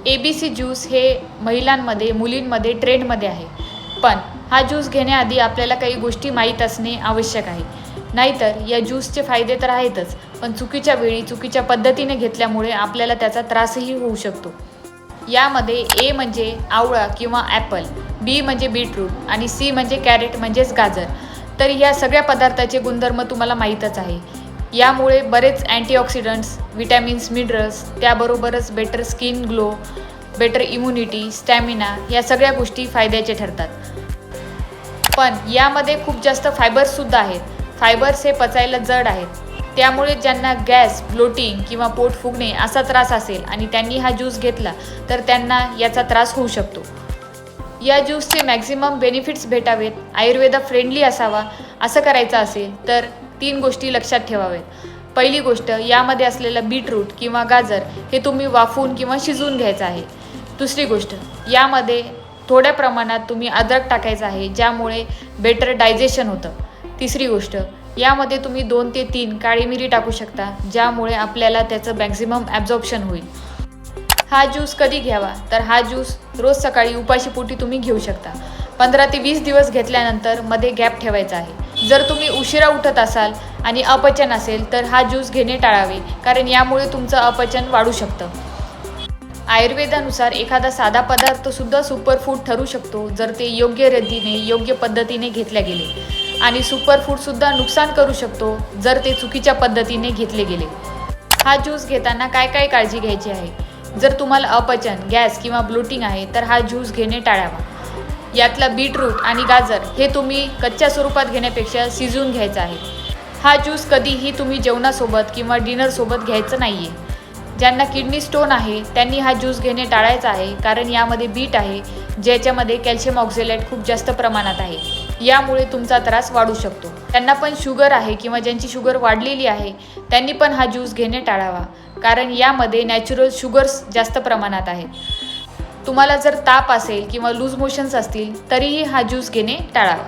ABC juice हे महिलांमध्ये मुलींमध्ये ट्रेंडमध्ये आहे. पण हा ज्यूस घेण्याआधी आपल्याला काही गोष्टी माहीत असणे आवश्यक आहे. नाहीतर या ज्यूसचे फायदे तर आहेतच, पण चुकीच्या वेळी चुकीच्या पद्धतीने घेतल्यामुळे आपल्याला त्याचा त्रासही होऊ शकतो. यामध्ये ए म्हणजे आवळा किंवा ॲपल, बी म्हणजे बीटरूट आणि सी म्हणजे कॅरेट म्हणजेच गाजर. तर या सगळ्या पदार्थाचे गुणधर्म तुम्हाला माहीतच आहे. यामुळे बरेच अँटीऑक्सिडंट्स, विटॅमिन्स, मिनरल्स, त्याबरोबरच better skin glow, better immunity, stamina या सगळ्या गोष्टी फायद्याचे ठरतात. पण यामध्ये खूप जास्त फायबर्ससुद्धा आहेत. फायबर्स हे पचायला जड आहेत. त्यामुळे ज्यांना गॅस, ब्लोटिंग किंवा पोट फुगणे असा त्रास असेल आणि त्यांनी हा ज्यूस घेतला तर त्यांना याचा त्रास होऊ शकतो. या ज्यूसचे मॅक्झिमम बेनिफिट्स भेटावेत, आयुर्वेदा फ्रेंडली असावा असं करायचं असेल तर 3 गोष्टी लक्षात ठेवाव्यात. पहिली गोष्ट, यामध्ये असलेलं बीटरूट किंवा गाजर हे तुम्ही वाफवून किंवा शिजवून घ्यायचं आहे. दुसरी गोष्ट, यामध्ये थोड्या प्रमाणात तुम्ही अद्रक टाकायचं आहे, ज्यामुळे बेटर डायजेशन होतं. तिसरी गोष्ट, यामध्ये तुम्ही 2 ते 3 काळी मिरी टाकू शकता, ज्यामुळे आपल्याला त्याचं मॅक्झिमम ॲब्झॉर्प्शन होईल. हा ज्यूस कधी घ्यावा तर हा ज्यूस रोज सकाळी उपाशीपोटी तुम्ही घेऊ शकता. 15 ते 20 दिवस घेतल्यानंतर मध्ये गॅप ठेवायचा आहे. जर तुम्ही उशिरा उठत असाल आणि अपचन असेल तर हा ज्यूस घेणे टाळावे, कारण यामुळे तुमचं अपचन वाढू शकतं. आयुर्वेदानुसार एखादा साधा पदार्थसुद्धा सुपरफूड ठरू शकतो जर ते योग्य रीतीने, योग्य पद्धतीने घेतल्या गेले. आणि सुपरफूडसुद्धा नुकसान करू शकतो जर ते चुकीच्या पद्धतीने घेतले गेले. हा ज्यूस घेताना काय काय काळजी घ्यायची आहे? जर तुम्हाला अपचन, गॅस किंवा ब्लोटिंग आहे तर हा ज्यूस घेणे टाळावा. यातला बीटरूट आणि गाजर हे तुम्ही कच्च्या स्वरूपात घेण्यापेक्षा शिजवून घ्यायचं आहे. हा ज्यूस कधीही तुम्ही जेवणासोबत किंवा डिनरसोबत घ्यायचं नाही आहे. ज्यांना किडनी स्टोन आहे त्यांनी हा ज्यूस घेणे टाळायचा आहे, कारण यामध्ये बीट आहे, ज्याच्यामध्ये कॅल्शियम ऑक्झॅलेट खूप जास्त प्रमाणात आहे. यामुळे तुमचा त्रास वाढू शकतो. त्यांना पण शुगर आहे किंवा ज्यांची शुगर वाढलेली आहे त्यांनी पण हा ज्यूस घेणे टाळावा, कारण यामध्ये नॅचरल शुगर्स जास्त प्रमाणात आहेत. तुम्हाला जर ताप असेल किंवा लूज मोशन्स असतील तरीही हा ज्यूस घेणे टाळावा.